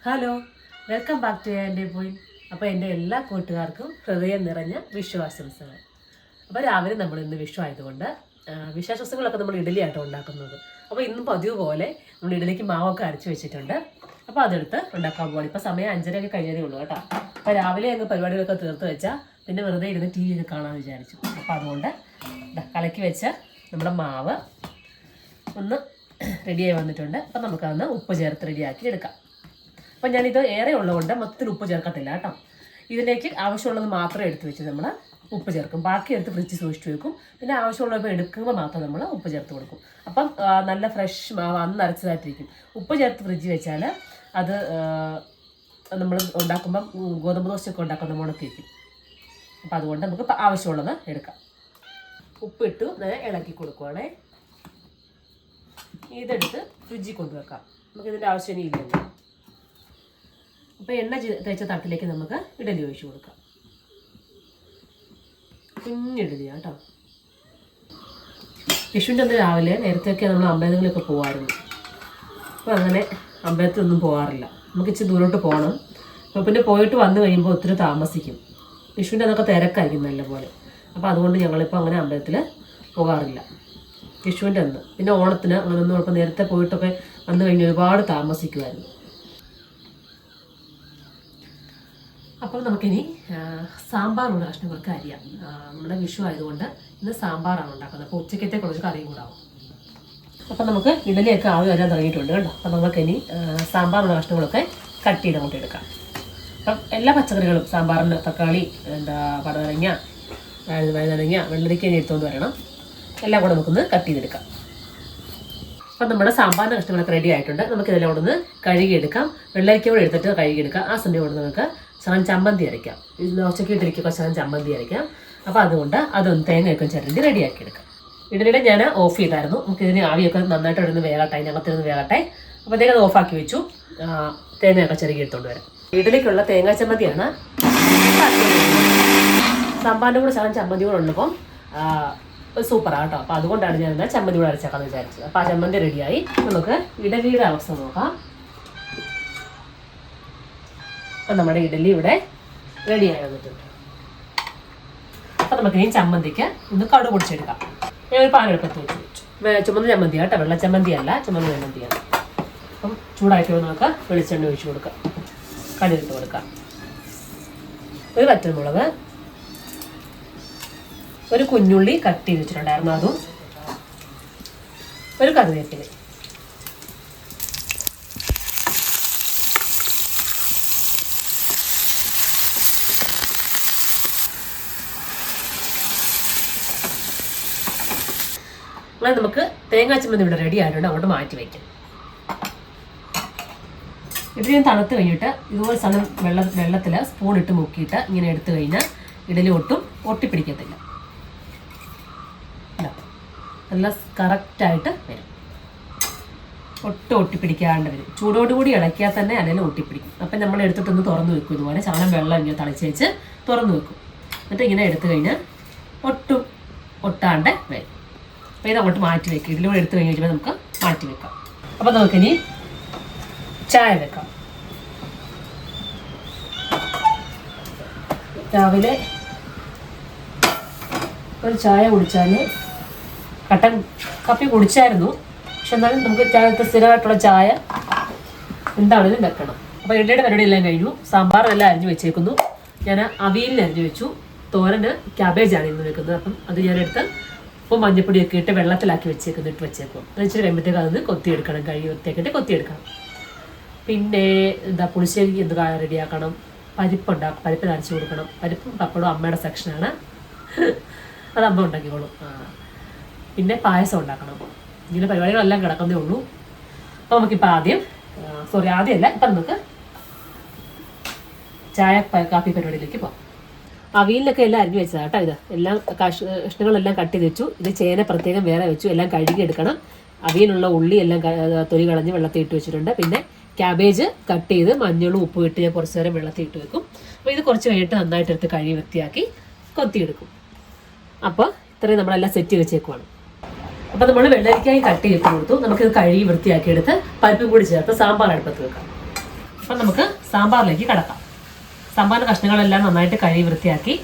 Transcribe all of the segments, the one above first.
Hello, welcome back to എൻ്റെ point. അപ്പോൾ എൻ്റെ എല്ലാ കൂട്ടുകാർക്കും ഹൃദയം നിറഞ്ഞ വിഷുവാശംസകൾ. അപ്പോൾ രാവിലെ നമ്മൾ ഇന്ന് വിഷു ആയതുകൊണ്ട് വിഷാശംസകളൊക്കെ നമ്മൾ ഇഡലിയാട്ടോ ഉണ്ടാക്കുന്നത്. അപ്പോൾ ഇന്നും പതിവ് പോലെ നമ്മൾ ഇഡലിക്ക് മാവൊക്കെ അരച്ച് വെച്ചിട്ടുണ്ട്. അപ്പോൾ അതെടുത്ത് ഉണ്ടാക്കാൻ പോകണം. ഇപ്പോൾ സമയം 5:30 കഴിഞ്ഞതേ ഉള്ളൂ കേട്ടോ. അപ്പോൾ രാവിലെ അങ്ങ് പരിപാടികളൊക്കെ തീർത്ത് വെച്ചാൽ പിന്നെ വെറുതെ ഇരുന്ന് ടി വി കാണാമെന്ന് വിചാരിച്ചു. അപ്പോൾ അതുകൊണ്ട് കലക്കി വെച്ച നമ്മുടെ മാവ് ഒന്ന് റെഡിയായി വന്നിട്ടുണ്ട്. അപ്പം നമുക്കതൊന്ന് ഉപ്പ് ചേർത്ത് റെഡിയാക്കി എടുക്കാം. അപ്പം ഞാനിത് ഏറെ ഉള്ളതുകൊണ്ട് മൊത്തത്തിൽ ഉപ്പ് ചേർക്കത്തില്ല കേട്ടോ. ഇതിലേക്ക് ആവശ്യമുള്ളത് മാത്രം എടുത്ത് വെച്ച് നമ്മൾ ഉപ്പ് ചേർക്കും. ബാക്കി എടുത്ത് ഫ്രിഡ്ജ് സൂക്ഷിച്ച് വെക്കും. പിന്നെ ആവശ്യമുള്ളപ്പോൾ എടുക്കുമ്പോൾ മാത്രം നമ്മൾ ഉപ്പ് ചേർത്ത് കൊടുക്കും. അപ്പം നല്ല ഫ്രഷ് മാവ് അന്ന് അരച്ചതായിട്ടിരിക്കും. ഉപ്പ് ചേർത്ത് ഫ്രിഡ്ജ് വെച്ചാൽ അത് നമ്മൾ ഉണ്ടാക്കുമ്പം ഗോതമ്പ് ദോശയൊക്കെ ഉണ്ടാക്കുന്ന മുണക്കി വയ്ക്കും. അപ്പം അതുകൊണ്ട് നമുക്ക് ആവശ്യമുള്ളത് എടുക്കാം. ഉപ്പിട്ടു ഇളക്കി കൊടുക്കുവാണേ. ഇതെടുത്ത് ഫ്രിഡ്ജിൽ കൊണ്ടുവെക്കാം. നമുക്കിതിൻ്റെ ആവശ്യം ഇനി ഇല്ലല്ലോ. അപ്പോൾ എണ്ണ തേച്ച തട്ടിലേക്ക് നമുക്ക് ഇഡലി ഒഴിച്ച് കൊടുക്കാം. കുഞ്ഞിഡലിയാണ് കേട്ടോ. വിഷുവിൻ്റെ അന്ന് രാവിലെ നേരത്തെയൊക്കെ നമ്മൾ അമ്പലങ്ങളിലൊക്കെ പോകുമായിരുന്നു. അപ്പോൾ അങ്ങനെ അമ്പലത്തിലൊന്നും പോകാറില്ല. നമുക്ക് ഇച്ചിരി ദൂരോട്ട് പോകണം. അപ്പോൾ പിന്നെ പോയിട്ട് വന്നു കഴിയുമ്പോൾ ഒത്തിരി താമസിക്കും. വിഷുവിൻ്റെ അന്നൊക്കെ തിരക്കായിരിക്കും നല്ലപോലെ. അപ്പോൾ അതുകൊണ്ട് ഞങ്ങളിപ്പോൾ അങ്ങനെ അമ്പലത്തിൽ പോകാറില്ല വിഷുവിൻ്റെ അന്ന്. പിന്നെ ഓണത്തിന് അങ്ങനെയൊന്നും ഇപ്പോൾ നേരത്തെ പോയിട്ടൊക്കെ വന്നു കഴിഞ്ഞ് ഒരുപാട് താമസിക്കുമായിരുന്നു. അപ്പോൾ നമുക്കിനി സാമ്പാറുള്ള കഷ്ണങ്ങൾക്ക് അരിയാം. നമ്മുടെ വിഷു ആയതുകൊണ്ട് ഇന്ന് സാമ്പാറാണ് ഉണ്ടാക്കുന്നത്. അപ്പോൾ ഉച്ചക്കത്തെ കുറച്ച് കറിയും കൂടാവും. അപ്പം നമുക്ക് ഇഡലിയൊക്കെ ആവി വരാൻ തുടങ്ങിയിട്ടുണ്ട് കേട്ടോ. അപ്പം നമുക്കിനി സാമ്പാറുള്ള കഷ്ണങ്ങളൊക്കെ കട്ട് ചെയ്ത് അങ്ങോട്ട് എടുക്കാം. അപ്പം എല്ലാ പച്ചക്കറികളും സാമ്പാറിന് തക്കാളി, പടവലങ്ങ, വഴുതനങ്ങ, വെള്ളരിക്ക എടുത്തുകൊണ്ട് വരണം. എല്ലാം കൂടെ നമുക്കൊന്ന് കട്ട് ചെയ്തെടുക്കാം. അപ്പം നമ്മുടെ സാമ്പാറിൻ്റെ കഷ്ണങ്ങളൊക്കെ റെഡി ആയിട്ടുണ്ട്. നമുക്കിതെല്ലാം കൂടെ ഒന്ന് കഴുകിയെടുക്കാം. വെള്ളരിക്ക കൂടെ എടുത്തിട്ട് കഴുകിയെടുക്കാം. ആ സമയം കൊണ്ട് നമുക്ക് ചമ്മന്തി അരയ്ക്കാം. ദോശയ്ക്ക് ഇഡലിക്കൊക്കെ ചമ്മന്തി അരയ്ക്കാം. അപ്പോൾ അതുകൊണ്ട് അതൊന്ന് തേങ്ങയൊക്കെ ചിരണ്ടി റെഡിയാക്കി എടുക്കാം. ഇഡലിയുടെ ഞാൻ ഓഫ് ചെയ്തായിരുന്നു. നമുക്കിതിന് ആവിയൊക്കെ നന്നായിട്ട് ഇടുന്ന് വേകട്ടെ, ഞങ്ങൾക്കിരുന്ന് വേകട്ടെ. അപ്പോൾ അത് ഓഫാക്കി വെച്ചു. തേങ്ങയൊക്കെ ചിരകി എടുത്തുകൊണ്ട് വരാം. ഇഡലിക്കുള്ള തേങ്ങാ ചമ്മന്തിയാണ്. സാമ്പാറിൻ്റെ കൂടെ ചമ്മന്തി കൂടെ ഉള്ളപ്പം സൂപ്പറാണ് കേട്ടോ. അപ്പോൾ അതുകൊണ്ടാണ് ഞാൻ ചമ്മന്തി കൂടെ അരച്ചേക്കാന്ന് വിചാരിച്ചത്. അപ്പോൾ ആ ചമ്മന്തി റെഡിയായി. നമുക്ക് ഇഡലിയുടെ അവസ്ഥ നോക്കാം. അപ്പം നമ്മുടെ ഇഡലി ഇവിടെ റെഡിയായി വന്നിട്ടുണ്ട്. അപ്പം നമുക്കിനി ചമ്മന്തിക്ക് ഒന്ന് കടുക് പൊടിച്ചെടുക്കാം. ഞാനൊരു പാനെടുപ്പത്ത് വെച്ചു. ചുമന്ന ചമ്മന്തിയാണ് കേട്ടോ, വെള്ള ചമ്മന്തിയല്ല, ചുമന്ന ചമ്മന്തിയാണ്. അപ്പം ചൂടായിട്ട് നമുക്ക് വെളിച്ചെണ്ണ ഒഴിച്ച് കൊടുക്കാം. കടുകിട്ട് കൊടുക്കാം. ഒരു വറ്റൽമുളക്, ഒരു കുഞ്ഞുള്ളി കട്ട് ചെയ്ത് വെച്ചിട്ടുണ്ടായിരുന്നു, അതും ഒരു കറിവേപ്പില. അങ്ങനെ നമുക്ക് തേങ്ങാ ചമ്മന്തി ഇവിടെ റെഡി ആയിട്ടുണ്ട്. അങ്ങോട്ട് മാറ്റി വയ്ക്കാം. ഇത് ഞാൻ തണുത്ത് കഴിഞ്ഞിട്ട് ഇതുപോലെ സാധനം വെള്ളത്തിൽ സ്പൂൺ ഇട്ട് മുക്കിയിട്ട് ഇങ്ങനെ എടുത്തു കഴിഞ്ഞാൽ ഇഡലി ഒട്ടും ഒട്ടിപ്പിടിക്കത്തില്ല. നല്ല കറക്റ്റായിട്ട് വരും. ഒട്ടും ഒട്ടിപ്പിടിക്കാണ്ട് വരും. ചൂടോടുകൂടി ഇളക്കിയാൽ തന്നെ അല്ലെങ്കിൽ ഒട്ടിപ്പിടിക്കും. അപ്പം നമ്മൾ എടുത്തിട്ടൊന്ന് തുറന്ന് വെക്കും. ഇതുപോലെ ശകലം വെള്ളം ഇങ്ങനെ തളിച്ചേച്ച് തുറന്ന് വെക്കും. എന്നിട്ട് ഇങ്ങനെ എടുത്തു കഴിഞ്ഞാൽ ഒട്ടും ഒട്ടാണ്ട് വരും. അപ്പോൾ ഇത് അങ്ങോട്ട് മാറ്റി വെക്കും. ഇതിലൂടെ എടുത്തു കഴിഞ്ഞാൽ നമുക്ക് മാറ്റി വെക്കാം. അപ്പോൾ നമുക്കിനി ചായ വെക്കാം. രാവിലെ ഒരു ചായ കുടിച്ചാൽ കട്ടൻ കാപ്പി കുടിച്ചായിരുന്നു. പക്ഷെ എന്നാലും നമുക്ക് ചായത്തെ സ്ഥിരമായിട്ടുള്ള ചായ എന്താണെങ്കിലും വെക്കണം. അപ്പോൾ ഇഡലിയുടെ പരിപാടി എല്ലാം കഴിഞ്ഞു. സാമ്പാറെല്ലാം അരിഞ്ഞു വെച്ചേക്കുന്നു. ഞാൻ അവിയലിന് അരിഞ്ഞു വെച്ചു. തോരന് ക്യാബേജാണ് ഇന്ന് വെക്കുന്നത്. അപ്പം അത് ഞാനെടുത്ത് ഉപ്പും മഞ്ഞപ്പൊടിയൊക്കെ ഇട്ട് വെള്ളത്തിലാക്കി വെച്ചേക്കും. അത് ഇച്ചിരി കഴിയുമ്പോഴത്തേക്ക് അതൊന്ന് കൊത്തിയെടുക്കണം. കഴുകി വൃത്തിയാക്കിയിട്ട് കൊത്തിയെടുക്കണം. പിന്നെ പുളിശ്ശേരി എന്ത് റെഡിയാക്കണം. പരിപ്പുണ്ടാക്കും. പരിപ്പ് നരച്ച് കൊടുക്കണം. പരിപ്പും പപ്പടവും അമ്മയുടെ സെക്ഷനാണ്. അത് അമ്മ ഉണ്ടാക്കിക്കോളും. പിന്നെ പായസം ഉണ്ടാക്കണം. ഇങ്ങനെ പരിപാടികളെല്ലാം കിടക്കുന്നേ ഉള്ളൂ. അപ്പോൾ നമുക്കിപ്പോൾ ആദ്യമല്ല ഇപ്പം നമുക്ക് ചായ കാപ്പി പരിപാടിയിലേക്ക് പോകാം. അവിയലിനൊക്കെ എല്ലാം അരിഞ്ഞു വെച്ചതാണ് കേട്ടോ. ഇത് എല്ലാം കഷ്ണങ്ങളെല്ലാം കട്ട് ചെയ്ത് വെച്ചു. ഇത് ചേന പ്രത്യേകം വേറെ വെച്ചു. എല്ലാം കഴുകി എടുക്കണം. അവിയലുള്ള ഉള്ളി എല്ലാം തൊലി കളഞ്ഞ് വെള്ളത്തിൽ ഇട്ട് വെച്ചിട്ടുണ്ട്. പിന്നെ ക്യാബേജ് കട്ട് ചെയ്ത് മഞ്ഞളും ഉപ്പും ഇട്ട് ഞാൻ കുറച്ച് നേരം വെള്ളത്തിൽ ഇട്ട് വെക്കും. അപ്പോൾ ഇത് കുറച്ച് കഴിഞ്ഞിട്ട് നന്നായിട്ട് എടുത്ത് കഴുകി വൃത്തിയാക്കി കൊത്തിയെടുക്കും. അപ്പോൾ ഇത്രയും നമ്മളെല്ലാം സെറ്റ് വെച്ചേക്കുവാണ്. അപ്പോൾ നമ്മൾ വെള്ളരിക്കായി കട്ട് ചെയ്ത് കൊടുത്തു. നമുക്കിത് കഴുകി വൃത്തിയാക്കി എടുത്ത് പരിപ്പും കൂടി ചേർത്ത് സാമ്പാർ അടുപ്പത്ത് വെക്കാം. അപ്പം നമുക്ക് സാമ്പാറിലേക്ക് കിടക്കാം. സാമ്പാറിൻ്റെ കഷ്ണങ്ങളെല്ലാം നന്നായിട്ട് കഴുകി വൃത്തിയാക്കി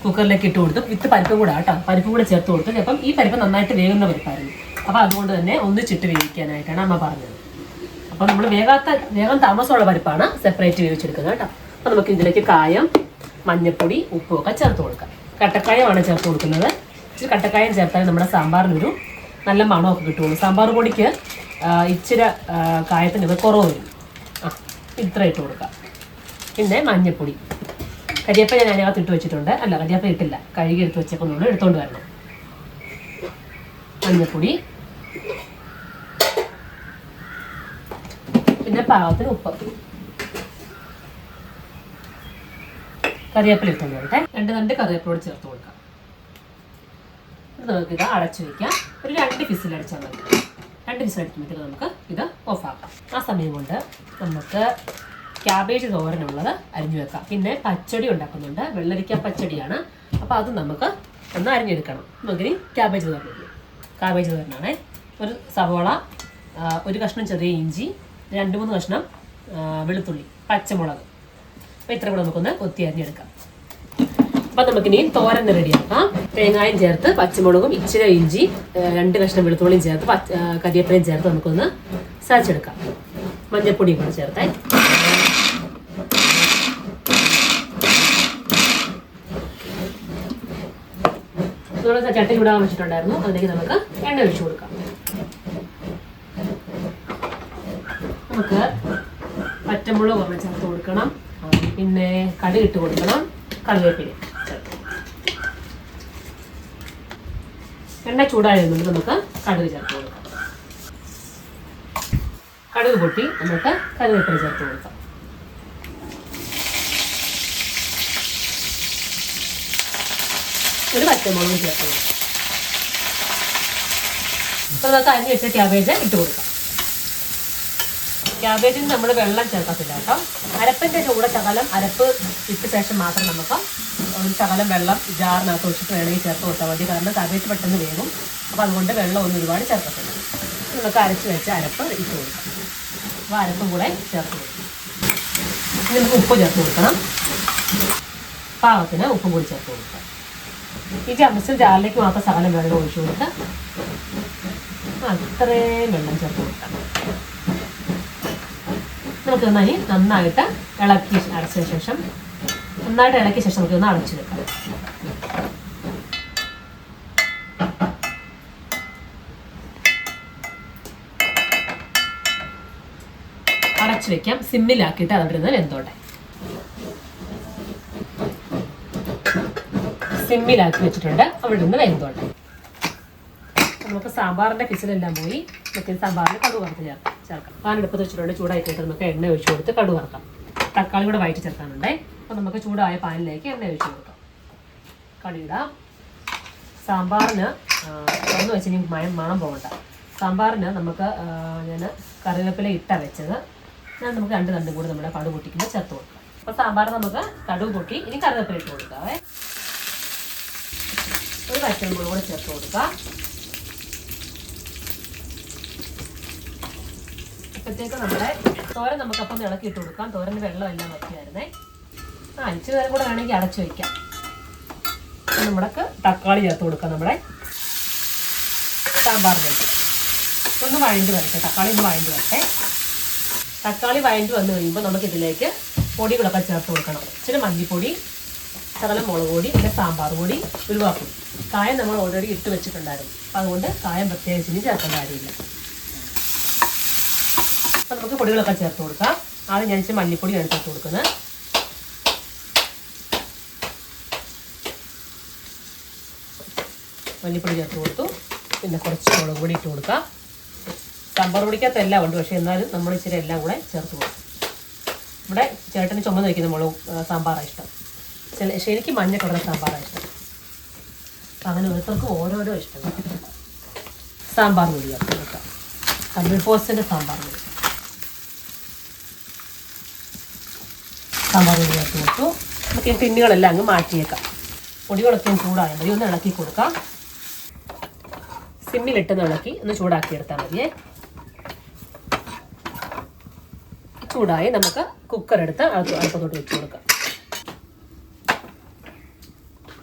കുക്കറിലേക്ക് ഇട്ട് കൊടുത്തു. വിത്ത് പരിപ്പും കൂടെ കേട്ടോ, പരിപ്പും കൂടെ ചേർത്ത് കൊടുത്തു. അപ്പം ഈ പരിപ്പ് നന്നായിട്ട് വേകുന്ന പരിപ്പായിരുന്നു. അപ്പോൾ അതുകൊണ്ട് തന്നെ ഒന്നിച്ചിട്ട് വേവിക്കാനായിട്ടാണ് അമ്മ പറഞ്ഞത്. അപ്പോൾ നമ്മൾ വേഗം താമസമുള്ള പരിപ്പാണ് സെപ്പറേറ്റ് വേവിച്ചെടുക്കുന്നത് കേട്ടോ. അപ്പോൾ നമുക്ക് ഇതിലേക്ക് കായം, മഞ്ഞൾപ്പൊടി, ഉപ്പും ഒക്കെ ചേർത്ത് കൊടുക്കാം. കട്ടക്കായമാണ് ചേർത്ത് കൊടുക്കുന്നത്. ഇച്ചിരി കട്ടക്കായം ചേർത്താൽ നമ്മുടെ സാമ്പാറിനൊരു നല്ല മണമൊക്കെ കിട്ടുള്ളൂ. സാമ്പാർ പൊടിക്ക് ഇച്ചിരി കായത്തിന് കുറവ് വരും. ഇത്ര ഇട്ട് കൊടുക്കാം. പിന്നെ മഞ്ഞൾപ്പൊടി, കരിയപ്പ ഞാൻ അതിനകത്ത് ഇട്ട് വെച്ചിട്ടുണ്ട്. അല്ല, കരിയപ്പ ഇട്ടില്ല, കഴുകി എടുത്ത് വെച്ചേക്കൊന്നുള്ളൂ, എടുത്തോണ്ട് വരണം. മഞ്ഞൾപ്പൊടി, പിന്നെ പാകത്തിന് ഉപ്പ്, കറിവേപ്പില ഇട്ടുകൊണ്ട് വരട്ടെ. രണ്ട് കറിവേപ്പിലോട് ചേർത്ത് കൊടുക്കാം. നമുക്കിത് അടച്ചു വയ്ക്കാം. ഒരു 2 വിസിൽ അടിച്ചാൽ മതി. 2 വിസിൽ അടിക്കുമ്പോഴത്തേക്ക് നമുക്ക് ഇത് ഓഫാക്കാം. ആ സമയം കൊണ്ട് നമുക്ക് ക്യാബേജ് തോരനുള്ളത് അരിഞ്ഞു വെക്കാം. പിന്നെ പച്ചടി ഉണ്ടാക്കുന്നുണ്ട്, വെള്ളരിക്ക പച്ചടിയാണ്. അപ്പോൾ അത് നമുക്ക് ഒന്ന് അരിഞ്ഞെടുക്കണം. നമുക്കിനി ക്യാബേജ് തോരനാണ്. ഒരു സവോള, ഒരു കഷ്ണം ചെറിയ ഇഞ്ചി, 2-3 കഷ്ണം വെളുത്തുള്ളി, പച്ചമുളക്. അപ്പോൾ ഇത്ര കൂടെ നമുക്കൊന്ന് കൊത്തി അരിഞ്ഞെടുക്കാം. അപ്പം നമുക്കിനി തോരൻ റെഡിയാക്കാം. തേങ്ങായും ചേർത്ത്, പച്ചമുളകും, ഇച്ചിരി ഇഞ്ചി, 2 കഷ്ണം വെളുത്തുള്ളിയും ചേർത്ത്, കരിവേപ്പിലയും ചേർത്ത് നമുക്കൊന്ന് സാധിച്ചെടുക്കാം. മഞ്ഞൾപ്പൊടിയും കൂടെ ചേർത്ത് ചട്ടി ചൂടാൻ വെച്ചിട്ടുണ്ടായിരുന്നു. അതിലേക്ക് നമുക്ക് എണ്ണ ഒഴിച്ചു കൊടുക്കാം. നമുക്ക് പച്ചമുളക് കുറഞ്ഞ് ചേർത്ത് കൊടുക്കണം. പിന്നെ കടുക് ഇട്ട് കൊടുക്കണം. കറിവേപ്പില ചേർത്ത് എണ്ണ ചൂടായിരുന്നുണ്ട്. നമുക്ക് കടുക് ചേർത്ത് കൊടുക്കാം. കടുക് പൊട്ടി നമുക്ക് കറിവേപ്പില ചേർത്ത് കൊടുക്കാം. ഒരു പച്ചമുളകും ചേർത്ത് കൊടുക്കാം. അപ്പോൾ നമുക്ക് അരിഞ്ഞ് വെച്ച ക്യാബേജ് ഇട്ട് കൊടുക്കാം. ക്യാബേജിന് നമ്മൾ വെള്ളം ചേർക്കത്തില്ല കേട്ടോ. അരപ്പിൻ്റെ കൂടെ ശകലം അരപ്പ് ഇട്ട ശേഷം മാത്രം നമുക്ക് ഒരു ശകലം വെള്ളം ജാറിനകത്ത് ഒഴിച്ചിട്ട് വേണമെങ്കിൽ ചേർത്ത് കൊടുത്താൽ മതി. കാരണം ക്യാബേജ് പെട്ടെന്ന് വേകും. അപ്പോൾ അതുകൊണ്ട് വെള്ളം ഒന്നും ഒരുപാട് ചേർക്കത്തില്ല. നമുക്ക് അരച്ച് വെച്ച അരപ്പ് ഇട്ട് കൊടുക്കാം. അപ്പോൾ അരപ്പും കൂടെ ചേർത്ത് കൊടുക്കും. ഇനി നമുക്ക് ഉപ്പ് ചേർത്ത് കൊടുക്കണം. പാകത്തിന് ഉപ്പും കൂടി ചേർത്ത് കൊടുക്കാം. ഈ ജാറിലേക്ക് മാത്രം ശകലം വെള്ളം ഒഴിച്ചു കൊടുത്ത് അത്രയും വെള്ളം ചേർത്ത് കൊടുക്കാം. നമുക്ക് നന്നായിട്ട് ഇളക്കി അടച്ച ശേഷം നമുക്കൊന്ന് അടച്ചു വെക്കാം. അടച്ചു വെക്കാം. സിമ്മിലാക്കിയിട്ട് അവിടെ നിന്ന് വെന്തോട്ടെ. സിമ്മിലാക്കി വെച്ചിട്ടുണ്ട്. അവിടെ നിന്ന് വെന്തോട്ടെ. നമുക്ക് സാമ്പാറിൻ്റെ ഫിസിലെല്ലാം പോയി. മറ്റേ സാമ്പാറിന് കടുക് വറുത്ത് ചേർക്കാം. പാനെടുപ്പത്ത് വെച്ചിട്ടുണ്ട്. ചൂടായിട്ട് നമുക്ക് എണ്ണ ഒഴിച്ചു കൊടുത്ത് കടുക് വറുക്കാം. തക്കാളി കൂടെ വഴറ്റി ചേർക്കാനുണ്ടേ. അപ്പോൾ നമുക്ക് ചൂടായ പാനിലേക്ക് എണ്ണ ഒഴിച്ചു കൊടുക്കാം. കടുകിടാം. സാമ്പാറിന് തുറന്ന് വെച്ച് ഇനി മണം പോകണ്ട. സാമ്പാറിന് നമുക്ക് ഞാൻ കറിവേപ്പില വെച്ചത് നമുക്ക് 2 തണ്ടും കൂടി നമ്മുടെ കടുക് പൊട്ടിക്കുമ്പോൾ ചേർത്ത് കൊടുക്കാം. അപ്പോൾ സാമ്പാർ നമുക്ക് കടുക് പൊട്ടി ഇനി കറിവേപ്പില ഇട്ട് കൊടുക്കാവേ. ഒരു പച്ചമുളക് കൂടെ ചേർത്ത് കൊടുക്കാം. അപ്പോഴത്തേക്ക് നമ്മുടെ തോരൻ നമുക്കപ്പം ഇളക്കി ഇട്ട് കൊടുക്കാം. തോരൻ്റെ വെള്ളം എല്ലാം വറ്റിയായിരുന്നേ. ഇച്ചിരി നേരം കൂടെ വേണമെങ്കിൽ അടച്ചു വയ്ക്കാം. നമ്മൾക്ക് തക്കാളി ചേർത്ത് കൊടുക്കാം. നമ്മുടെ സാമ്പാറിലേക്ക് ഒന്ന് വഴണ്ടി വരട്ടെ. തക്കാളി ഒന്ന് വഴണ്ടി വരട്ടെ. തക്കാളി വഴണ്ടി വന്നു കഴിയുമ്പോൾ നമുക്കിതിലേക്ക് പൊടികളൊക്കെ ചേർത്ത് കൊടുക്കണം. ഇച്ചിരി മല്ലിപ്പൊടി, ശകലം മുളക് പൊടി, പിന്നെ സാമ്പാർ പൊടി, ഉലുവാപ്പൊടി. കായം നമ്മൾ ഓൾറെഡി ഇട്ട് വെച്ചിട്ടുണ്ടായിരുന്നു. അപ്പം അതുകൊണ്ട് കായം പ്രത്യേകിച്ച് ഇനി ചേർക്കേണ്ട കാര്യമില്ല. അപ്പം നമുക്ക് പൊടികളൊക്കെ ചേർത്ത് കൊടുക്കാം. ആദ്യം ഞാൻ ഇച്ചിരി മല്ലിപ്പൊടിയാണ് ചേർത്ത് കൊടുക്കുന്നത്. മല്ലിപ്പൊടി ചേർത്ത് കൊടുത്തു. പിന്നെ കുറച്ച് മുളക് പൊടി ഇട്ട് കൊടുക്കാം. സാമ്പാർ പൊടിക്കകത്ത് എല്ലാം ഉണ്ട്, പക്ഷേ എന്നാലും നമ്മൾ ഇച്ചിരി എല്ലാം കൂടെ ചേർത്ത് കൊടുക്കും. ഇവിടെ ചേട്ടന് ചുമന്ന് വയ്ക്കുന്ന മുളക് സാമ്പാറാണ് ഇഷ്ടം. ശരിക്കും മഞ്ഞ കളർ സാമ്പാറാണ് ഇഷ്ടം. അപ്പം അങ്ങനെ ഓരോരുത്തർക്കും ഓരോരോ ഇഷ്ടങ്ങൾ. സാമ്പാർ പൊടി ചേർത്ത് കൊടുക്കാം. കമ്പിൾ പോസ്റ്റിൻ്റെ സാമ്പാർ പൊടി ചേർത്ത് കൊടുത്തു. നമുക്ക് ഈ ടിന്നുകളെല്ലാം അങ്ങ് മാറ്റിയേക്കാം. പൊടികളൊക്കെ ചൂടായാൽ മതി. ഒന്ന് ഇളക്കി കൊടുക്കാം. സിമ്മിലിട്ടൊന്ന് ഇളക്കി ഒന്ന് ചൂടാക്കി എടുത്താൽ മതിയേ. ചൂടായി നമുക്ക് കുക്കർ എടുത്ത് അടുപ്പത്തോട്ട് വെച്ച് കൊടുക്കാം.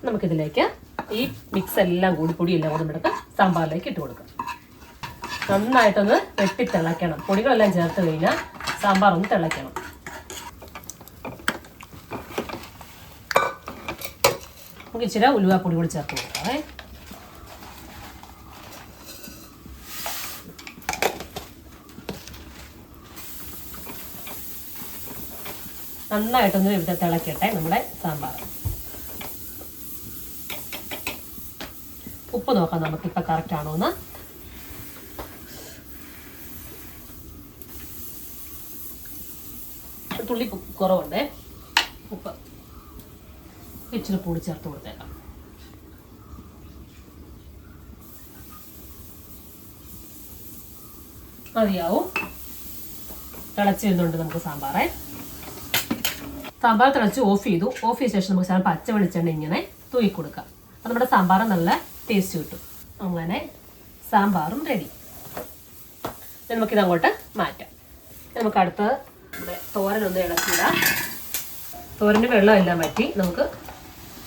നമുക്കിതിലേക്ക് ഈ മിക്സ് എല്ലാം കൂടി പൊടിയെല്ലാം കൂടി എടുത്ത് സാമ്പാറിലേക്ക് ഇട്ട് കൊടുക്കാം. നന്നായിട്ടൊന്ന് വെട്ടി തിളയ്ക്കണം. പൊടികളെല്ലാം ചേർത്ത് കഴിഞ്ഞാൽ സാമ്പാർ ഒന്ന് തിളയ്ക്കണം. നമുക്ക് ഇച്ചിരി ഉലുവാപ്പൊടി കൂടി ചേർത്ത് കൊടുക്കാം. നന്നായിട്ടൊന്ന് ഇവിടെ തിളക്കട്ടെ നമ്മുടെ സാമ്പാർ. ഉപ്പ് നോക്കാം നമുക്കിപ്പോൾ കറക്റ്റ് ആണോ എന്ന്. തുള്ളി കുറവുണ്ട് ഉപ്പ്. ഇച്ചിരി പൊടി ചേർത്ത് കൊടുത്തേക്കാം. മതിയാവും. തിളച്ച് വരുന്നുണ്ട് നമുക്ക് സാമ്പാറേ. സാമ്പാർ തിളച്ച് ഓഫ് ചെയ്തു. ഓഫ് ചെയ്ത ശേഷം നമുക്ക് സാധനം പച്ച വെളിച്ചെണ്ണ ഇങ്ങനെ തൂക്കി കൊടുക്കാം. അപ്പം നമ്മുടെ സാമ്പാർ നല്ല ടേസ്റ്റ് കിട്ടും. അങ്ങനെ സാമ്പാറും റെഡി. നമുക്കിത് അങ്ങോട്ട് മാറ്റാം. നമുക്ക് അടുത്ത് നമ്മുടെ തോരനൊന്ന് ഇളക്കിയിടാം. തോരൻ്റെ വെള്ളം എല്ലാം വറ്റി നമുക്ക്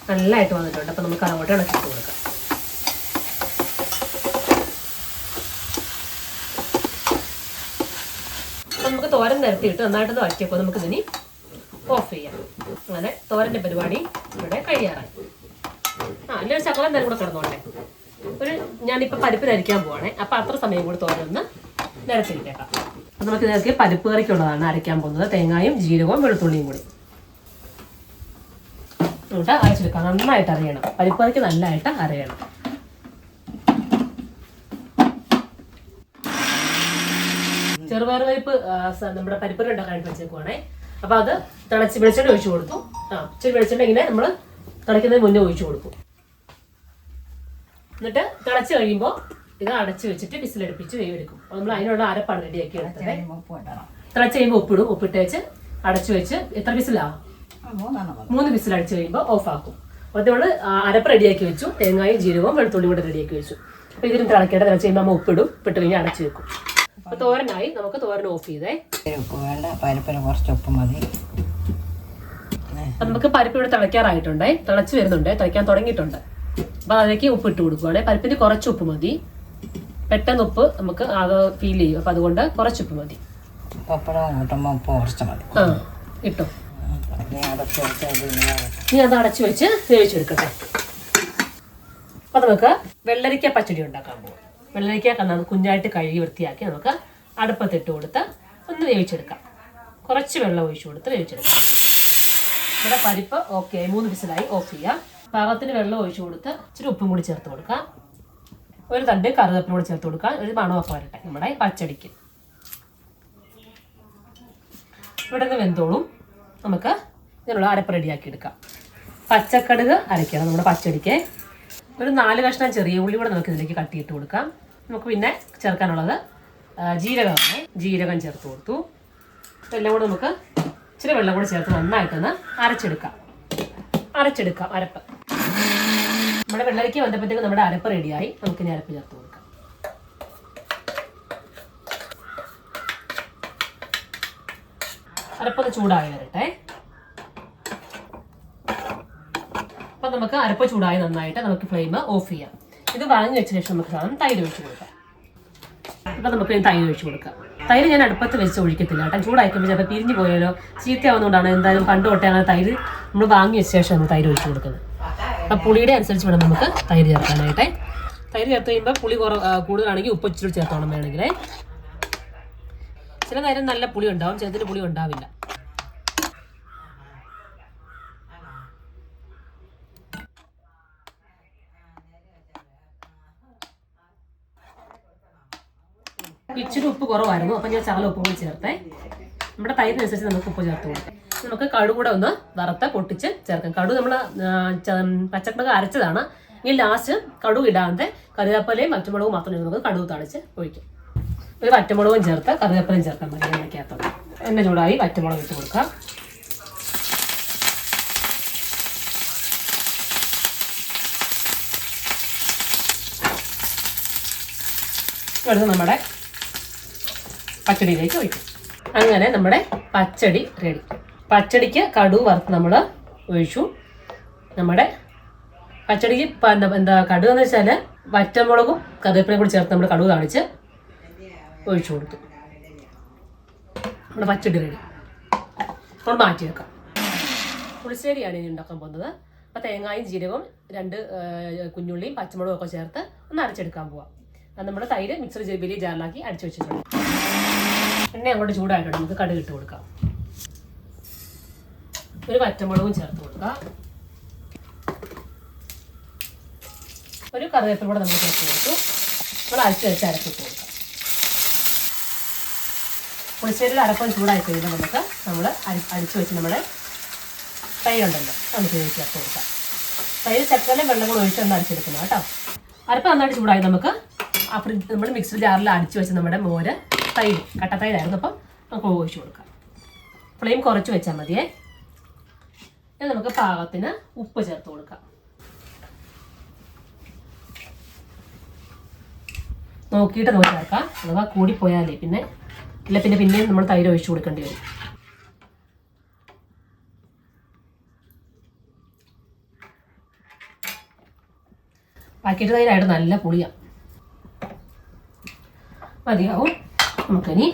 നല്ലതായിട്ട് വന്നിട്ടുണ്ട്. അപ്പം നമുക്ക് അങ്ങോട്ട് ഇളക്കിട്ട് കൊടുക്കാം. അപ്പം നമുക്ക് തോരൻ നിരത്തിയിട്ട് നന്നായിട്ടൊന്ന് വറ്റിയപ്പോൾ നമുക്കിതിനി ഓഫ് ചെയ്യാം. അങ്ങനെ തോരൻ്റെ പരിപാടി ഇവിടെ കഴിയാറായി. അല്ലെങ്കിൽ ശകലം നേരം കൂടെ കിടന്നോട്ടെ. ഞാനിപ്പോൾ പരിപ്പ് നരിക്കാൻ പോവാണേ. അപ്പം അത്ര സമയം കൂടി തോരനൊന്ന് നിരത്തിയിട്ടേക്കാം. അപ്പം നമുക്ക് ഇതിനകത്ത് പരിപ്പ് കറിക്കുള്ളതാണ് അരയ്ക്കാൻ പോകുന്നത്. തേങ്ങയും ജീരകവും വെളുത്തുള്ളിയും കൂടി എന്നിട്ട് അരച്ചെടുക്കാം. നന്നായിട്ട് അരയണം. പരിപ്പ് കറിക്ക് നല്ലതായിട്ട് അരയണം. ചെറുപയർ പരിപ്പ് നമ്മുടെ പരിപ്പ് ഉണ്ടാക്കാനായിട്ട് വെച്ചേക്കുവാണേ. അപ്പം അത് തിളച്ച് വെളിച്ചെണ്ണ ഒഴിച്ചു കൊടുത്തു. ഇച്ചിരി വെളിച്ചെണ്ണ ഇങ്ങനെ നമ്മൾ തിളയ്ക്കുന്നതിന് മുന്നേ ഒഴിച്ചു കൊടുക്കും. എന്നിട്ട് തിളച്ച് കഴിയുമ്പോൾ ഇത് അടച്ച് വെച്ചിട്ട് വിസിലടുപ്പിച്ച് വേവെടുക്കും. നമ്മൾ അതിനുള്ള അരപ്പാണ് റെഡിയാക്കി എടുത്തത്. തിളച്ച് കഴിയുമ്പോൾ ഉപ്പിടും. ഉപ്പിട്ട് വെച്ച് അടച്ചു വെച്ച് എത്ര വിസിലാവും? 3 വിസിൽ അടിച്ച് കഴിയുമ്പോൾ ഓഫാക്കും. അപ്പോൾ നമ്മൾ അരപ്പ് റെഡിയാക്കി വെച്ചു. തേങ്ങയും ജീരകവും വെളുത്തുള്ളി കൂടെ റെഡിയാക്കി വെച്ചു. അപ്പോൾ ഇതിന് തിളക്കേണ്ട. തിളച്ച് കഴിയുമ്പോൾ നമ്മൾ ഉപ്പിടും. ഉപ്പിട്ട് കഴിഞ്ഞാൽ അടച്ച് വെക്കും. അപ്പോൾ തോരനായി. നമുക്ക് തോരൻ ഓഫ് ചെയ്തേ. പരിപ്പിന് കുറച്ച് ഉപ്പ് മതി. നമുക്ക് പരിപ്പ് ഇവിടെ തിളയ്ക്കാറായിട്ടുണ്ടേ. തിളച്ച് വരുന്നുണ്ട്. തിളയ്ക്കാൻ തുടങ്ങിയിട്ടുണ്ട്. അപ്പോൾ അതിലേക്ക് ഉപ്പ് ഇട്ട് കൊടുക്കുവാണേ. പരിപ്പിന് കുറച്ച് ഉപ്പ് മതി. പെട്ടെന്ന് ഉപ്പ് നമുക്ക് അത് ഫീൽ ചെയ്യും. അപ്പം അതുകൊണ്ട് കുറച്ച് ഉപ്പ് മതി. ഇട്ടോ. ഇനി അത് അടച്ചു വെച്ച് വേവിച്ചെടുക്കട്ടെ. അപ്പം നമുക്ക് വെള്ളരിക്ക പച്ചടി ഉണ്ടാക്കാൻ പോകും. വെള്ളരിക്ക കുഞ്ഞായിട്ട് കഴുകി വൃത്തിയാക്കി നമുക്ക് അടുപ്പത്തിട്ട് കൊടുത്ത് ഒന്ന് വേവിച്ചെടുക്കാം. കുറച്ച് വെള്ളം ഒഴിച്ചു കൊടുത്ത് വേവിച്ചെടുക്കാം. ഇവിടെ പരിപ്പ് ഓക്കെ. 3 വിസിലായി. ഓഫ് ചെയ്യാം. പാകത്തിന് വെള്ളം ഒഴിച്ചു കൊടുത്ത് ഇച്ചിരി ഉപ്പും കൂടി ചേർത്ത് കൊടുക്കാം. ഒരു തണ്ട് കറിവേപ്പില കൂടി ചേർത്ത് കൊടുക്കാം. ഒരു മണമൊക്കെ വരട്ടെ നമ്മുടെ പച്ചടിക്ക്. ഇവിടെ നിന്ന് വെന്തോളും. നമുക്ക് ഇതിനുള്ള അരപ്പ് റെഡിയാക്കി എടുക്കാം. പച്ചക്കടുക് അരയ്ക്കണം നമ്മുടെ പച്ചടിക്ക്. ഒരു 4 കഷ്ണം ചെറിയ ഉള്ളി കൂടെ നമുക്ക് ഇതിലേക്ക് കട്ടിയിട്ട് കൊടുക്കാം. നമുക്ക് പിന്നെ ചേർക്കാനുള്ളത് ജീരകമാണ്. ജീരകം ചേർത്ത് കൊടുത്തു. ഇതെല്ലാം കൂടെ നമുക്ക് ഇച്ചിരി വെള്ളം കൂടെ ചേർത്ത് നന്നായിട്ടൊന്ന് അരച്ചെടുക്കാം. അരപ്പ്. നമ്മുടെ വെള്ളരിക്ക വന്നപ്പോഴത്തേക്ക് നമ്മുടെ അരപ്പ് റെഡിയായി. നമുക്ക് ഇനി അരപ്പ് ചേർത്ത് കൊടുക്കാം. അരപ്പൊന്ന് ചൂടായി വരട്ടെ. അപ്പം നമുക്ക് അരപ്പ് ചൂടായി നന്നായിട്ട് നമുക്ക് ഫ്ലെയിം ഓഫ് ചെയ്യാം. ഇത് വാങ്ങി വെച്ച ശേഷം നമുക്ക് സാധനം തൈര് ഒഴിച്ച് കൊടുക്കാം. അപ്പം നമുക്ക് തൈര് ഒഴിച്ച് കൊടുക്കാം. തൈര് ഞാൻ അടുപ്പത്ത് വെച്ച് ഒഴിക്കത്തില്ല കേട്ടോ. ചൂടായിക്കുമ്പോൾ ചിലപ്പോൾ പിരിഞ്ഞു പോയാലോ ചീത്തയാവുന്നതുകൊണ്ടാണ് എന്തായാലും പണ്ട് തൊട്ടേ അങ്ങനെ തൈര് നമ്മൾ വാങ്ങി വെച്ച ശേഷം നമ്മൾ തൈര് ഒഴിച്ച് കൊടുക്കുന്നത്. അപ്പം പുളിയുടെ അനുസരിച്ച് വേണം നമുക്ക് തൈര് ചേർക്കാനായിട്ടേ. തൈര് ചേർത്ത് കഴിയുമ്പോൾ പുളി കൂടുതലാണെങ്കിൽ ഉപ്പ് ഇച്ചിരി ചേർത്തോണം വേണമെങ്കിൽ. ചില നേരം നല്ല പുളി ഉണ്ടാവും, ചിലതിന് പുളി ഉണ്ടാവില്ല. ഇച്ചിരി ഉപ്പ് കുറവായിരുന്നു. അപ്പം ഞാൻ ചാല ഉപ്പ് കൂടി ചേർത്തേ. നമ്മുടെ തൈരിനനുസരിച്ച് നമുക്ക് ഉപ്പ് ചേർത്ത് കൊടുക്കാം. നമുക്ക് കടുക് കൂടെ ഒന്ന് വറുത്ത് പൊട്ടിച്ച് ചേർക്കാം. കടുക് നമ്മൾ പച്ചക്കടക് അരച്ചതാണ്. ഇനി ലാസ്റ്റ് കടുക് ഇടാതെ കറിവേപ്പിലയും പച്ചമുളകും മാത്രം നമുക്ക് കടുക് തളിച്ച് ഒഴിക്കാം. ഒരു പച്ചമുളകും ചേർത്ത് കറിവേപ്പിലയും ചേർക്കാൻ മതി. എണ്ണയ്ക്കകത്തോട്ട് എണ്ണ ചൂടായി പച്ചമുളക് ഇട്ട് കൊടുക്കാം. എടുത്ത് നമ്മുടെ പച്ചടിയിലേക്ക് ഒഴിക്കും. അങ്ങനെ നമ്മുടെ പച്ചടി റെഡി. പച്ചടിക്ക് കടുക് വറുത്ത് നമ്മൾ ഒഴിച്ചു. നമ്മുടെ പച്ചടിക്ക് എന്താ കടുക് എന്ന് വെച്ചാൽ വറ്റമുളകും കറിവേപ്പിലയും കൂടി ചേർത്ത് നമ്മൾ കടുക് കാണിച്ച് ഒഴിച്ചു കൊടുത്തു. നമ്മുടെ പച്ചടി റെഡി. നമ്മൾ മാറ്റി വെക്കാം. പുളിശ്ശേരിയാണ് ഇനി ഉണ്ടാക്കാൻ പോകുന്നത്. അപ്പോൾ തേങ്ങായും ജീരകവും 2 കുഞ്ഞുള്ളിയും പച്ചമുളകും ഒക്കെ ചേർത്ത് ഒന്ന് അരച്ചെടുക്കാൻ പോവാം. അത് നമ്മൾ തൈര് മിക്സർ വലിയ ജാറിലാക്കി അടിച്ചു വെച്ചിട്ടുണ്ട്. എണ്ണ അങ്ങോട്ട് ചൂടായിട്ടുണ്ട്. നമുക്ക് കടുക് ഇട്ട് കൊടുക്കാം. ഒരു പച്ചമുളകും ചേർത്ത് കൊടുക്കാം. ഒരു കറിവേപ്പില കൂടെ നമ്മൾ ചേർത്ത് കൊടുത്തു. നമ്മൾ അരച്ച് വെച്ച് അരപ്പിട്ട് കൊടുക്കാം. പുളിശ്ശേരിയുടെ അരപ്പം ചൂടായി കഴിയുമ്പോൾ നമുക്ക് നമ്മൾ അടിച്ചു വെച്ച് നമ്മുടെ തൈരുണ്ടല്ലോ നമുക്ക് ചേർത്ത് കൊടുക്കാം. തൈര് ചക്കരയിലെ വെള്ളം കൂടെ ഒഴിച്ച് ഒന്ന് അടിച്ചെടുക്കണം കേട്ടോ. അരപ്പം നന്നായിട്ട് ചൂടായി നമുക്ക് നമ്മൾ മിക്സർ ജാറിൽ അടിച്ചു വെച്ച് നമ്മുടെ മോര് തൈര് കട്ടത്തൈരായിരുന്നു. അപ്പം നമുക്ക് ഒഴിച്ച് കൊടുക്കാം. ഫ്ലെയിം കുറച്ച് വെച്ചാൽ മതിയേ. ഇനി നമുക്ക് പാകത്തിന് ഉപ്പ് ചേർത്ത് കൊടുക്കാം. നോക്കിയിട്ട് ചേർക്കാം. അഥവാ കൂടിപ്പോയാലേ പിന്നെയും നമ്മൾ തൈര് ഒഴിച്ച് കൊടുക്കേണ്ടി വരും. പാക്കറ്റ് തൈരായിട്ട് നല്ല പുളിയാണ്. മതിയാവും. നമുക്കിനി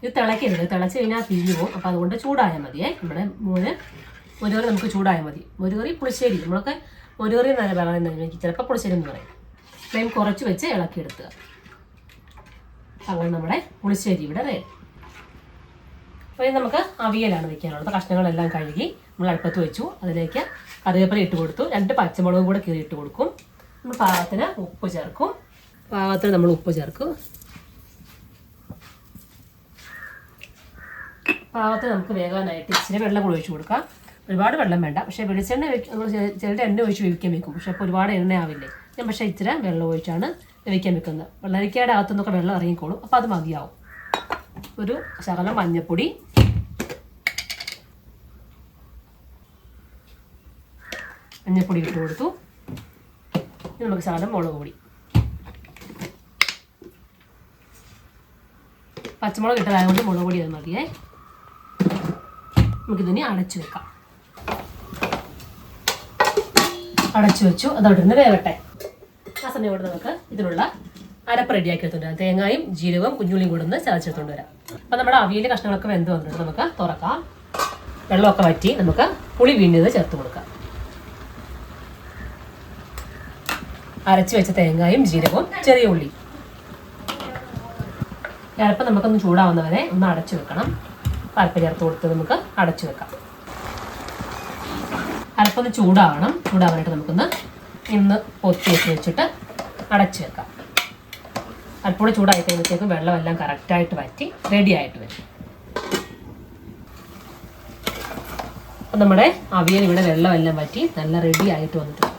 ഇത് തിളയ്ക്കരുത്. തിളച്ച് കഴിഞ്ഞാൽ പിരിഞ്ഞു പോകും. അപ്പോൾ അതുകൊണ്ട് ചൂടായാൽ മതിയേ. നമ്മുടെ മോരുകറി നമുക്ക് ചൂടായാൽ മതി. മോരുകറി പുളിശ്ശേരി നമ്മളൊക്കെ മോരുകറി എന്നല്ല പറയുന്നത്. എനിക്ക് ചിലപ്പോൾ പുളിശ്ശേരി എന്ന് പറയും. ഫ്ലെയിം കുറച്ച് വെച്ച് ഇളക്കിയെടുക്കുക. അങ്ങനെ നമ്മുടെ പുളിശ്ശേരി ഇവിടെ റെഡി. അപ്പോൾ ഇത് നമുക്ക് അവിയലാണ് വയ്ക്കാനുള്ളത്. കഷ്ണങ്ങളെല്ലാം കഴുകി നമ്മൾ അടുപ്പത്ത് വെച്ചു. അതിലേക്ക് കറിവേപ്പില ഇട്ട് കൊടുത്തു. 2 പച്ചമുളകും കൂടെ കീറി ഇട്ട് കൊടുക്കും. നമ്മൾ പാകത്തിന് ഉപ്പ് ചേർക്കും. നമ്മൾ ഉപ്പ് ചേർക്കും. പാകത്തിന് നമുക്ക് വേകാനായിട്ട് ഇച്ചിരി വെള്ളം കൂടി ഒഴിച്ച് കൊടുക്കാം. ഒരുപാട് വെള്ളം വേണ്ട. പക്ഷേ വെളിച്ചെണ്ണ നമ്മൾ ചിലരുടെ എണ്ണ ഒഴിച്ച് വേവിക്കാൻ വെക്കും. പക്ഷേ അപ്പോൾ ഒരുപാട് എണ്ണ ആവില്ലേ. ഞാൻ പക്ഷേ ഇച്ചിരി വെള്ളം ഒഴിച്ചാണ് വേവിക്കാൻ വെക്കുന്നത്. വെള്ളരിക്കയുടെ അകത്തുനിന്നൊക്കെ വെള്ളം ഇറങ്ങിക്കോളും. അപ്പോൾ അത് മതിയാവും. ഒരു ശകലം മഞ്ഞൾപ്പൊടി, ഇട്ട് കൊടുത്തു. ഇനി നമുക്ക് ശകലം മുളക് പൊടി. പച്ചമുളക് ഇട്ടതായതുകൊണ്ട് മുളക് പൊടി അത് മതിയേ. നമുക്കിതിനെ അടച്ചു വെക്കാം. അടച്ചു വെച്ചു. അതവിടെ നിന്ന് വേവട്ടെ. ആ സമയം കൊണ്ട് നമുക്ക് ഇതിനുള്ള അരപ്പ് റെഡിയാക്കി എടുത്തുകൊണ്ട് വരാം. തേങ്ങയും ജീരകവും കുഞ്ഞുള്ളിയും കൂടെ ഒന്ന് ചതച്ചെടുത്തുകൊണ്ട് വരാം. അപ്പം നമ്മുടെ അവിയലിൻ്റെ കഷ്ണങ്ങളൊക്കെ വെന്ത് വന്നിട്ട് നമുക്ക് തുറക്കാം. വെള്ളമൊക്കെ വറ്റി നമുക്ക് പുളി വീണ്ടുന്നത് ചേർത്ത് കൊടുക്കാം. അരച്ച് വെച്ച തേങ്ങയും ജീരകവും ചെറിയ ഉള്ളി. അരപ്പം നമുക്കൊന്ന് ചൂടാവുന്നവരെ ഒന്ന് അടച്ചു വെക്കണം. അരപ്പ് ചേർത്ത് കൊടുത്ത് നമുക്ക് അടച്ചു വെക്കാം. അരപ്പൊന്ന് ചൂടാവാനായിട്ട് നമുക്കൊന്ന് പൊത്തി വെച്ചിട്ട് അടച്ചു വെക്കാം. അരപ്പോടെ ചൂടായി കഴിയുമ്പോഴത്തേക്കും വെള്ളമെല്ലാം കറക്റ്റായിട്ട് വറ്റി റെഡി ആയിട്ട് വരും. അപ്പം നമ്മുടെ അവിയൽ ഇവിടെ വെള്ളമെല്ലാം വറ്റി നല്ല റെഡി ആയിട്ട് വന്നിട്ടുണ്ട്.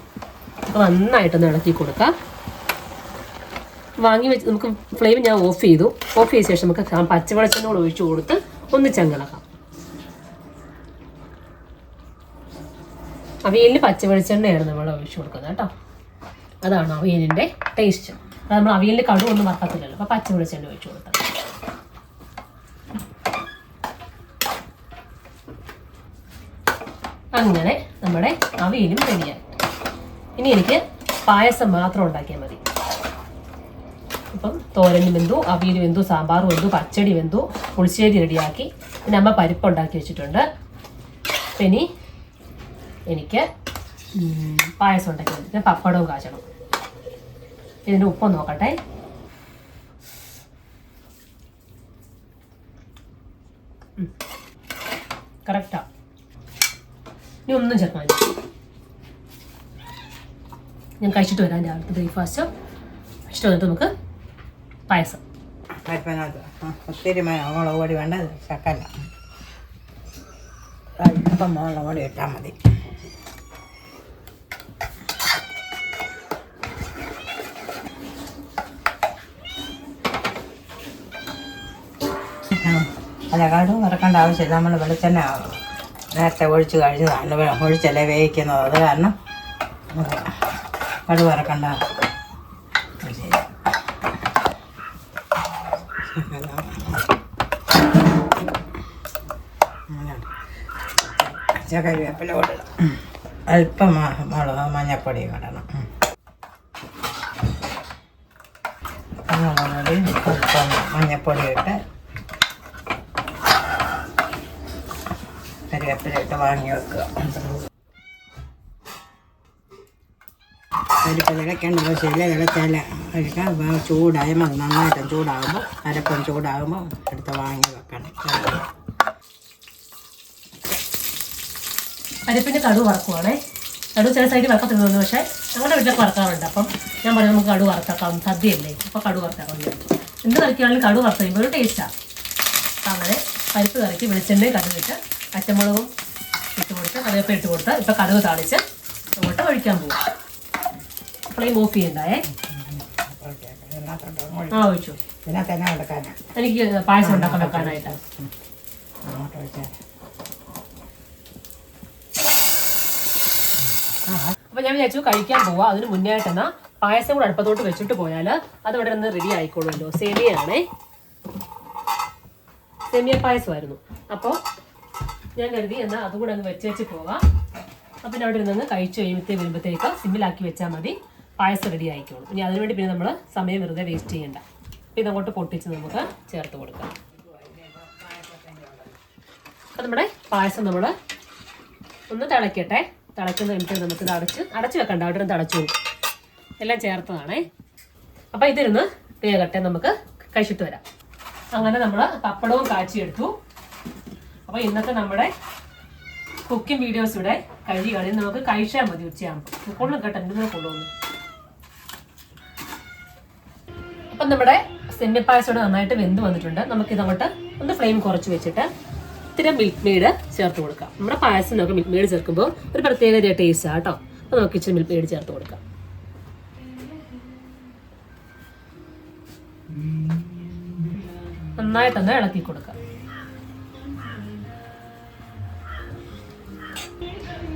അപ്പോൾ നന്നായിട്ടൊന്ന് ഇളക്കി കൊടുക്കാം. വാങ്ങി വെച്ച് നമുക്ക് ഫ്ലെയിം ഞാൻ ഓഫ് ചെയ്ത ശേഷം നമുക്ക് പച്ചവെളിച്ചെണ്ണ ഒഴിച്ചു കൊടുത്ത് ഒന്ന് ചങ്ങളിളക്കാം. അവിയലിന് പച്ചവെളിച്ചെണ്ണയാണ് നമ്മൾ ഒഴിച്ചു കൊടുക്കുന്നത് കേട്ടോ. അതാണ് അവിയലിൻ്റെ ടേസ്റ്റ്. അത് നമ്മൾ അവിയലിൻ്റെ കടുവൊന്നും വറക്കത്തില്ലല്ലോ. അപ്പോൾ പച്ചവെളിച്ചെണ്ണ ഒഴിച്ചു കൊടുത്താൽ അങ്ങനെ നമ്മുടെ അവിയലും റെഡിയായി. ഇനി എനിക്ക് പായസം മാത്രം ഉണ്ടാക്കിയാൽ മതി. ഇപ്പം തോരനും വെന്തു, അവിയലും വെന്തു, സാമ്പാറും വെന്തു, പച്ചടി വെന്തു, പുളിശ്ശേരി റെഡിയാക്കി. പിന്നെ അമ്മ പരിപ്പ് ഉണ്ടാക്കി വെച്ചിട്ടുണ്ട്. അപ്പം ഇനി എനിക്ക് പായസം ഉണ്ടാക്കി വെച്ചിട്ട് പപ്പടവും കാച്ചണം. ഇതിൻ്റെ ഉപ്പൊന്ന് നോക്കട്ടെ. കറക്റ്റാ. ഇനി ഒന്നും ചേർക്കാൻ ഞാൻ കഴിച്ചിട്ട് വരാം. രാവിലത്തെ ബ്രേക്ക്ഫാസ്റ്റ് ഇഷ്ടം വന്നിട്ട് നമുക്ക് പായസം. ഒത്തിരി മുളക് പൊടി വേണ്ട, ശക്കല ഇപ്പം മുളക് പൊടി ഇട്ടാൽ മതി. അല്ല, കടുക് വറക്കേണ്ട ആവശ്യമില്ല. നമ്മൾ വെളിച്ചെണ്ണ നേരത്തെ ഒഴിച്ച് കഴിഞ്ഞതാണ്. ഒഴിച്ചല്ലേ വേവിക്കുന്നത്. അത് കാരണം കടുക് വറക്കേണ്ട ശരി. കറിവേപ്പില ഇടണം. അല്പം മുളക് മഞ്ഞപ്പൊടിയും ഇടണം. മുളക് പൊടി അല്പം മഞ്ഞപ്പൊടി ഇട്ട് കറിവേപ്പില ഇട്ട് വാങ്ങി വെക്കുക. പരിപ്പ് തിളയ്ക്കേണ്ട ആവശ്യമില്ല. തിളച്ചാൽ കഴിക്കാം. ചൂടായി മതി. നന്നായിട്ടും ചൂടാകുമ്പോൾ അരപ്പം ചൂടാകുമ്പോൾ എടുത്ത് വാങ്ങി വെക്കണം. പരിപ്പിൻ്റെ കടുക് വറക്കുവാണേ. കടുക് ചില സൈഡിൽ വറക്കത്തില്ലെന്ന്, പക്ഷേ ഞങ്ങളുടെ വീട്ടിലൊക്കെ വറക്കാറുണ്ട്. അപ്പം ഞാൻ പറയും നമുക്ക് കടുക് വറുത്താക്കാം, സദ്യയല്ലേ, അപ്പോൾ കടുക് വറുത്താക്കാം. എന്ത് കറിക്കാണെങ്കിലും കടുക് വറുത്ത് കഴിയുമ്പോൾ ഒരു ടേസ്റ്റാണ്. അപ്പം അങ്ങനെ പരിപ്പ് കറിക്ക് വെളിച്ചെണ്ണയും കടുകിട്ട് പച്ചമുളകും ഇട്ട് കൊടുത്ത് കറിവേപ്പില ഇട്ട് കൊടുത്ത് ഇപ്പം കടുക് താളിച്ച് അങ്ങോട്ട് ഒഴിക്കാൻ പോകും. ഫ്ലെയിം ഓഫ് ചെയ്യണ്ടായേ. ആ ഒഴിച്ചു. എനിക്ക് പായസം ഉണ്ടാക്കാൻ വെക്കാനായിട്ടാണ്. അപ്പൊ ഞാൻ വിചാരിച്ചു കഴിക്കാൻ പോവാ. അതിന് മുന്നേ ആയിട്ട് എന്നാ പായസം കൂടെ അടുപ്പത്തോട്ട് വെച്ചിട്ട് പോയാൽ അത് ഇവിടെ നിന്ന് റെഡി ആയിക്കോളുമല്ലോ. സേമിയാണേ, സേമിയ പായസമായിരുന്നു. അപ്പോൾ ഞാൻ കരുതി എന്നാൽ അതും കൂടെ അങ്ങ് വെച്ച് പോവാം. അപ്പം പിന്നെ അവിടെ നിന്ന് കഴിച്ചു വരുമ്പോഴത്തേക്ക് സിമ്മിലാക്കി വെച്ചാൽ മതി. പായസം റെഡി ആയിക്കോളും. ഇനി അതിനുവേണ്ടി പിന്നെ നമ്മൾ സമയം വെറുതെ വേസ്റ്റ് ചെയ്യണ്ട. അപ്പം ഇതങ്ങോട്ട് പൊട്ടിച്ച് നമുക്ക് ചേർത്ത് കൊടുക്കാം. അപ്പം നമ്മുടെ പായസം നമ്മൾ ഒന്ന് തിളയ്ക്കട്ടെ. തിളയ്ക്കുന്ന കഴിഞ്ഞിട്ട് നമുക്ക് ഇത് അടച്ച് വെക്കണ്ട. അവിടെ നിന്ന് തിളച്ചു എല്ലാം ചേർത്തതാണേ. അപ്പം ഇതിരുന്ന് വേഗട്ടെ, നമുക്ക് കഴിച്ചിട്ട് വരാം. അങ്ങനെ നമ്മൾ പപ്പടവും കാച്ചിയെടുത്തു. അപ്പോൾ ഇന്നത്തെ നമ്മുടെ കുക്കിംഗ് വീഡിയോസ് ഇവിടെ കഴിയുകയാണെങ്കിൽ നമുക്ക് കഴിച്ചാൽ മതി. ഉച്ചയാകുമ്പോൾ കൊള്ളും കേട്ടോ, എന്തിനാ കൊള്ളുന്നു. അപ്പം നമ്മുടെ സെമി പായസം ഇവിടെ നന്നായിട്ട് വെന്ത് വന്നിട്ടുണ്ട്. നമുക്കിതങ്ങോട്ട് ഒന്ന് ഫ്ലെയിം കുറച്ച് വെച്ചിട്ട് ഇത്തിരി മിൽക്ക് മെയ്ഡ് ചേർത്ത് കൊടുക്കാം. നമ്മുടെ പായസത്തിനൊക്കെ മിൽക്ക് മെയ്ഡ് ചേർക്കുമ്പോൾ ഒരു പ്രത്യേക ടേസ്റ്റാണ് കേട്ടോ. അപ്പോൾ നമുക്ക് ഇച്ചിരി മിൽക്ക് മെയ്ഡ് ചേർത്ത് കൊടുക്കാം. നന്നായിട്ടൊന്ന് ഇളക്കി കൊടുക്കാം.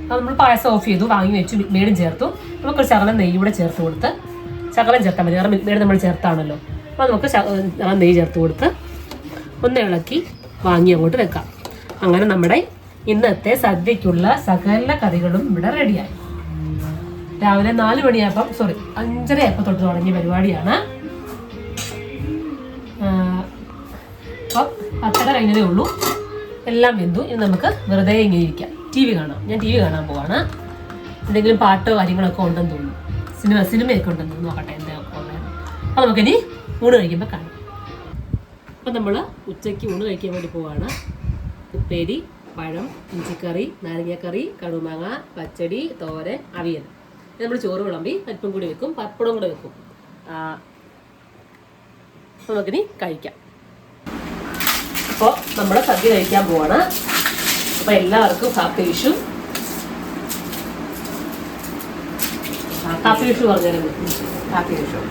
അപ്പോൾ നമ്മൾ പായസം ഓഫ് ചെയ്തു, വാങ്ങി വെച്ചു, മിൽക്ക് മെയ്ഡും ചേർത്തു. നമുക്കൊരു ശകലം നെയ്യ് കൂടെ ചേർത്ത് കൊടുത്ത്, ശകലം ചേർത്താൽ മതി, കാരണം മിൽക്ക് മെയ്ഡ് നമ്മൾ ചേർത്താണല്ലോ. അപ്പോൾ നമുക്ക് ശകലം നെയ്യ് ചേർത്ത് കൊടുത്ത് ഒന്ന് ഇളക്കി വാങ്ങി അങ്ങോട്ട് വെക്കാം. അങ്ങനെ നമ്മുടെ ഇന്നത്തെ സദ്യക്കുള്ള സകല കറികളും ഇവിടെ റെഡിയായി. രാവിലെ 4 മണിയായപ്പം 5:30 ആയപ്പോൾ തൊട്ട് തുടങ്ങിയ പരിപാടിയാണ്. അപ്പം 10:30 കഴിഞ്ഞതേ ഉള്ളൂ. എല്ലാം വെന്തു. ഇനി നമുക്ക് വെറുതെ ഇങ്ങനെ ഇരിക്കാം, TV കാണാം. ഞാൻ TV കാണാൻ പോവാണ്. എന്തെങ്കിലും പാട്ടോ കാര്യങ്ങളൊക്കെ ഉണ്ടെന്ന് തോന്നുന്നു. സിനിമയൊക്കെ ഉണ്ടെന്ന് തോന്നുന്നു. നോക്കട്ടെ എന്തൊക്കെ ഉള്ളത്. അപ്പോൾ നമുക്കിനി ഊണ് കഴിക്കുമ്പോൾ കാണാം. അപ്പം നമ്മൾ ഉച്ചയ്ക്ക് ഊണ് കഴിക്കാൻ വേണ്ടി പോവാണ്. ഉപ്പേരി, പഴം, ഇഞ്ചിക്കറി, നാരങ്ങക്കറി, കടുമാങ്ങ, പച്ചടി, തോരൻ, അവിയൽ. നമ്മൾ ചോറ് വിളമ്പി അല്പം കൂടി വെക്കും, പപ്പടം കൂടെ വെക്കും. നമുക്കിനി കഴിക്കാം. അപ്പോൾ നമ്മൾ സദ്യ കഴിക്കാൻ പോവാണ്. അപ്പോൾ എല്ലാവർക്കും ഹാപ്പി വിഷു. ഹാപ്പി വിഷു പറഞ്ഞാലും ഹാപ്പി വിഷു.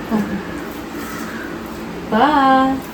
ബൈ.